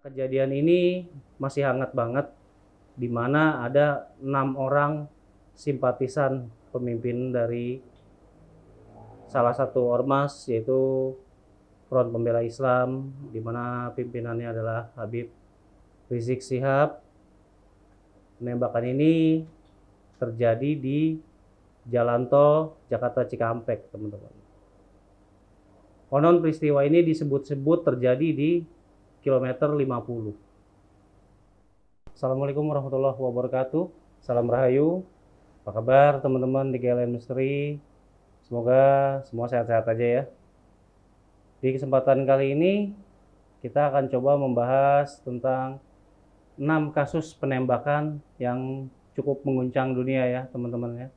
Kejadian ini masih hangat banget, di mana ada 6 orang simpatisan pemimpin dari salah satu ormas, yaitu Front Pembela Islam, di mana pimpinannya adalah Habib Rizik Syihab. Penembakan ini terjadi di Jalan Tol Jakarta Cikampek, teman-teman. Konon peristiwa ini disebut-sebut terjadi di kilometer 50. Assalamualaikum warahmatullahi wabarakatuh. Salam Rahayu. Apa kabar teman-teman di GLN Misteri? Semoga semua sehat-sehat aja ya. Di kesempatan kali ini kita akan coba membahas tentang 6 kasus penembakan yang cukup mengguncang dunia ya teman-teman ya.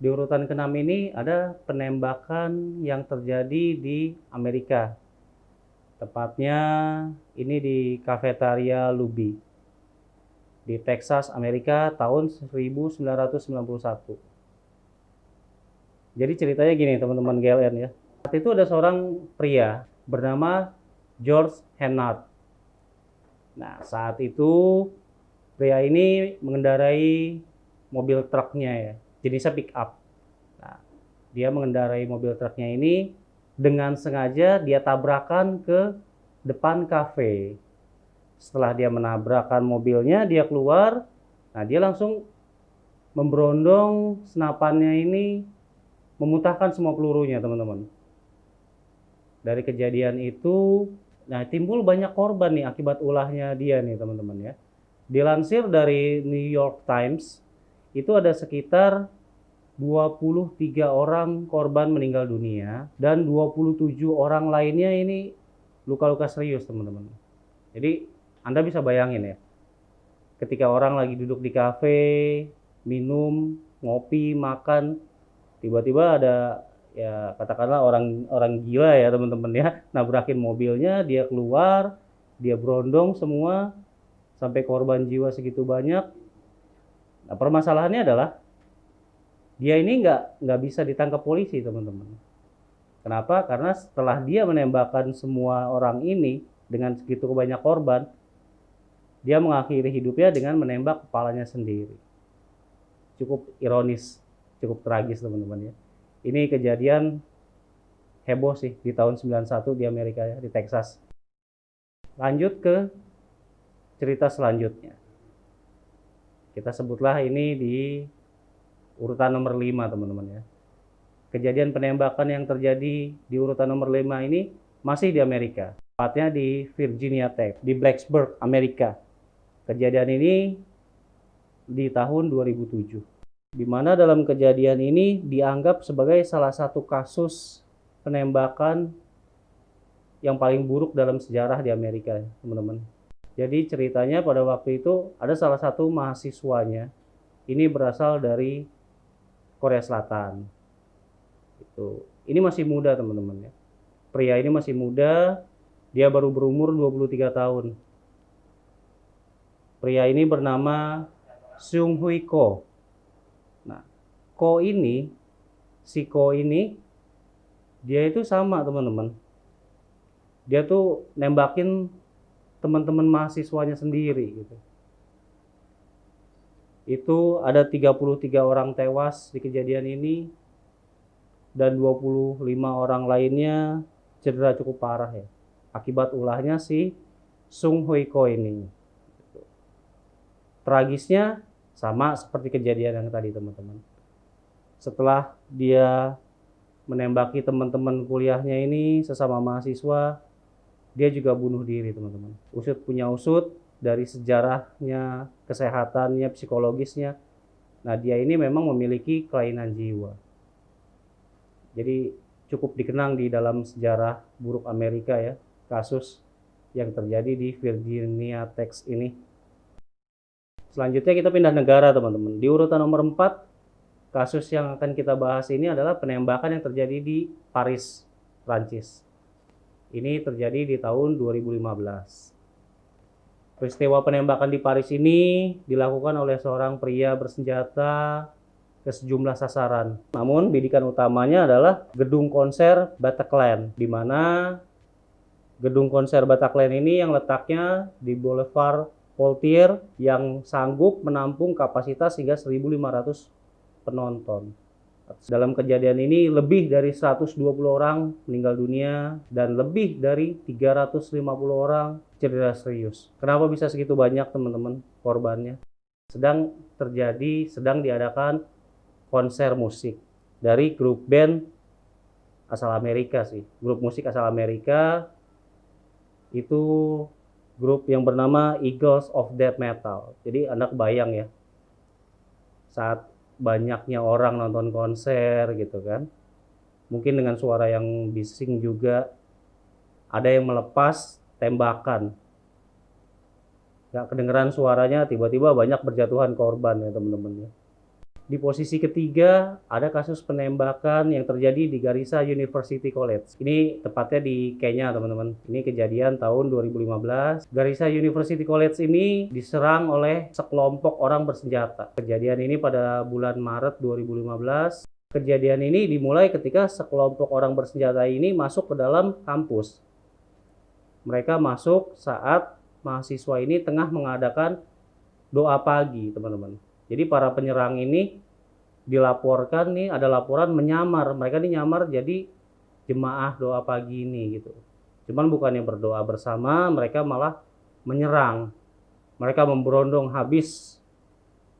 Di urutan ke-6 ini ada penembakan yang terjadi di Amerika. Tepatnya ini di Cafeteria Luby di Texas, Amerika tahun 1991. Jadi ceritanya gini teman-teman GLN ya. Saat itu ada seorang pria bernama George Hennard. Nah, saat itu pria ini mengendarai mobil truknya ya, jenisnya pick up. Nah, dia mengendarai mobil truknya ini dengan sengaja dia tabrakan ke depan kafe. Setelah dia menabrakkan mobilnya, dia keluar. Nah, dia langsung memberondong senapannya ini, memuntahkan semua pelurunya, teman-teman. Dari kejadian itu, nah timbul banyak korban nih akibat ulahnya dia nih, teman-teman ya. Dilansir dari New York Times, itu ada sekitar 23 orang korban meninggal dunia dan 27 orang lainnya ini luka-luka serius, teman-teman. Jadi Anda bisa bayangin ya, ketika orang lagi duduk di kafe, minum, ngopi, makan, tiba-tiba ada ya katakanlah orang gila ya teman-teman ya, nabrakin mobilnya, dia keluar, dia berondong semua sampai korban jiwa segitu banyak. Nah, permasalahannya adalah dia ini nggak bisa ditangkap polisi, teman-teman. Kenapa? Karena setelah dia menembakkan semua orang ini dengan segitu banyak korban, dia mengakhiri hidupnya dengan menembak kepalanya sendiri. Cukup ironis, cukup tragis, teman-teman ya. Ini kejadian heboh sih di tahun 91 di Amerika ya, di Texas. Lanjut ke cerita selanjutnya. Kita sebutlah ini di urutan nomor 5, teman-teman ya. Kejadian penembakan yang terjadi di urutan nomor 5 ini masih di Amerika. Tepatnya di Virginia Tech, di Blacksburg, Amerika. Kejadian ini di tahun 2007. Di mana dalam kejadian ini dianggap sebagai salah satu kasus penembakan yang paling buruk dalam sejarah di Amerika, teman-teman. Jadi ceritanya pada waktu itu ada salah satu mahasiswanya, ini berasal dari Korea Selatan. Ini masih muda, teman-teman ya. Pria ini masih muda, dia baru berumur 23 tahun. Pria ini bernama Seung Hui Ko. Nah, si Ko ini, dia itu sama, teman-teman. Dia tuh nembakin teman-teman mahasiswanya sendiri gitu. Itu ada 33 orang tewas di kejadian ini dan 25 orang lainnya cedera cukup parah ya, akibat ulahnya si Seung Hui Ko ini. Tragisnya sama seperti kejadian yang tadi, teman-teman. Setelah dia menembaki teman-teman kuliahnya ini, sesama mahasiswa, dia juga bunuh diri, teman-teman. Usut punya usut dari sejarahnya, kesehatannya, psikologisnya. Nah, dia ini memang memiliki kelainan jiwa. Jadi cukup dikenang di dalam sejarah buruk Amerika ya, kasus yang terjadi di Virginia Tech ini. Selanjutnya kita pindah negara, teman-teman. Di urutan nomor 4, kasus yang akan kita bahas ini adalah penembakan yang terjadi di Paris, Prancis. Ini terjadi di tahun 2015. Peristiwa penembakan di Paris ini dilakukan oleh seorang pria bersenjata ke sejumlah sasaran. Namun bidikan utamanya adalah gedung konser Bataclan, di mana Gedung konser Bataclan ini yang letaknya di Boulevard Voltaire yang sanggup menampung kapasitas hingga 1.500 penonton. Dalam kejadian ini lebih dari 120 orang meninggal dunia dan lebih dari 350 orang cedera serius. Kenapa bisa segitu banyak teman-teman korbannya? Sedang diadakan konser musik dari grup band asal Amerika sih. Grup musik asal Amerika itu grup yang bernama Eagles of Death Metal. Jadi Anda kebayang ya, saat banyaknya orang nonton konser gitu kan, mungkin dengan suara yang bising juga, ada yang melepas tembakan. Nggak kedengeran suaranya, tiba-tiba banyak berjatuhan korban ya teman-teman ya. Di posisi ketiga ada kasus penembakan yang terjadi di Garissa University College. Ini tepatnya di Kenya teman-teman. Ini kejadian tahun 2015. Garissa University College ini diserang oleh sekelompok orang bersenjata. Kejadian ini pada bulan Maret 2015. Kejadian ini dimulai ketika sekelompok orang bersenjata ini masuk ke dalam kampus. Mereka masuk saat mahasiswa ini tengah mengadakan doa pagi teman-teman. Jadi para penyerang ini dilaporkan nih, ada laporan menyamar. Mereka ini nyamar jadi jemaah doa pagi ini gitu. Cuman bukannya berdoa bersama, mereka malah menyerang. Mereka memberondong habis.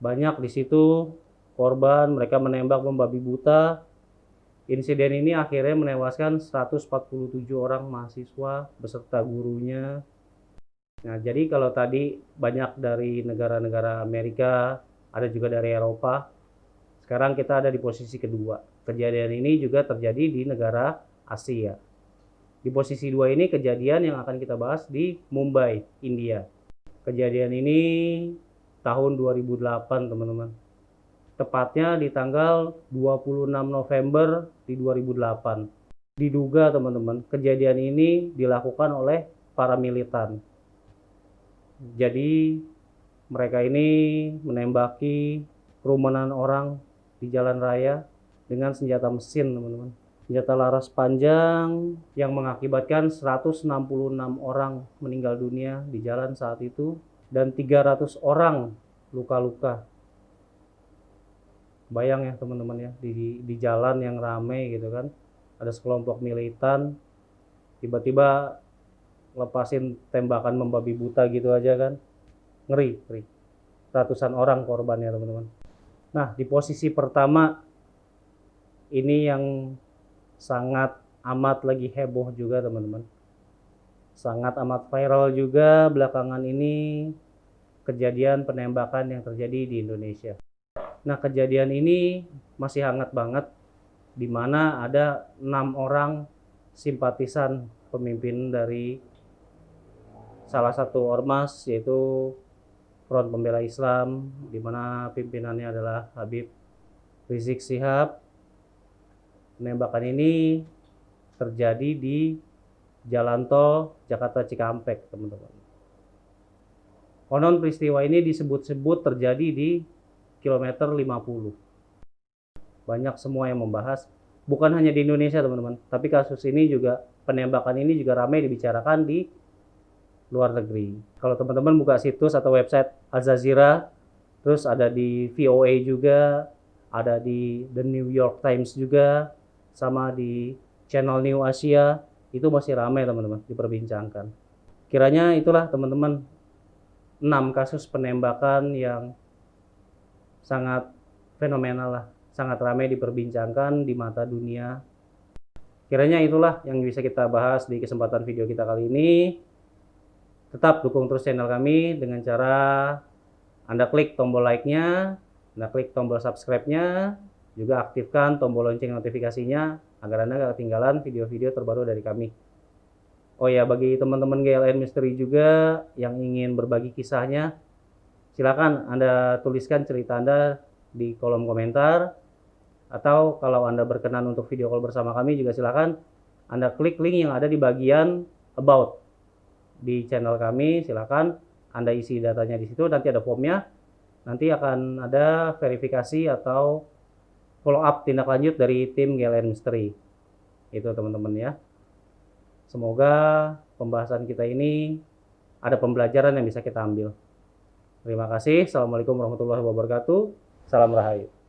Banyak di situ korban, mereka menembak membabi buta. Insiden ini akhirnya menewaskan 147 orang mahasiswa beserta gurunya. Nah, jadi kalau tadi banyak dari negara-negara Amerika, ada juga dari Eropa. Sekarang kita ada di posisi kedua. Kejadian ini juga terjadi di negara Asia. Di posisi dua ini kejadian yang akan kita bahas di Mumbai, India. Kejadian ini tahun 2008 teman-teman. Tepatnya di tanggal 26 November di 2008. Diduga teman-teman, kejadian ini dilakukan oleh para militan. Jadi mereka ini menembaki kerumunan orang di jalan raya dengan senjata mesin, teman-teman. Senjata laras panjang yang mengakibatkan 166 orang meninggal dunia di jalan saat itu dan 300 orang luka-luka. Bayang ya teman-teman ya, di jalan yang ramai gitu kan, ada sekelompok militan tiba-tiba lepasin tembakan membabi buta gitu aja kan. Ngeri. Ratusan orang korbannya teman-teman. Nah, di posisi pertama ini yang sangat amat lagi heboh juga teman-teman. Sangat amat viral juga belakangan ini kejadian penembakan yang terjadi di Indonesia. Nah, kejadian ini masih hangat banget di mana ada 6 orang simpatisan pemimpin dari salah satu ormas yaitu Front Pembela Islam, di mana pimpinannya adalah Habib Rizik Syihab. Penembakan ini terjadi di Jalan Tol Jakarta Cikampek, teman-teman. Konon peristiwa ini disebut-sebut terjadi di kilometer 50. Banyak semua yang membahas, bukan hanya di Indonesia, teman-teman, tapi kasus ini juga, penembakan ini juga ramai dibicarakan di luar negeri. Kalau teman-teman buka situs atau website Al Jazeera, terus ada di VOA juga, ada di The New York Times juga, sama di Channel New Asia, itu masih ramai teman-teman diperbincangkan. Kiranya itulah teman-teman 6 kasus penembakan yang sangat fenomenal lah, sangat ramai diperbincangkan di mata dunia. Kiranya itulah yang bisa kita bahas di kesempatan video kita kali ini. Tetap dukung terus channel kami dengan cara Anda klik tombol like-nya, Anda klik tombol subscribe-nya, juga aktifkan tombol lonceng notifikasinya agar Anda gak ketinggalan video-video terbaru dari kami. Oh ya, bagi teman-teman GLN Misteri juga yang ingin berbagi kisahnya, silakan Anda tuliskan cerita Anda di kolom komentar, atau kalau Anda berkenan untuk video call bersama kami juga silakan Anda klik link yang ada di bagian about di channel kami. Silakan Anda isi datanya di situ, nanti ada formnya, nanti akan ada verifikasi atau follow up tindak lanjut dari tim GLN Misteri. Itu teman-teman ya. Semoga pembahasan kita ini ada pembelajaran yang bisa kita ambil. Terima kasih. Assalamualaikum warahmatullahi wabarakatuh. Salam Rahayu.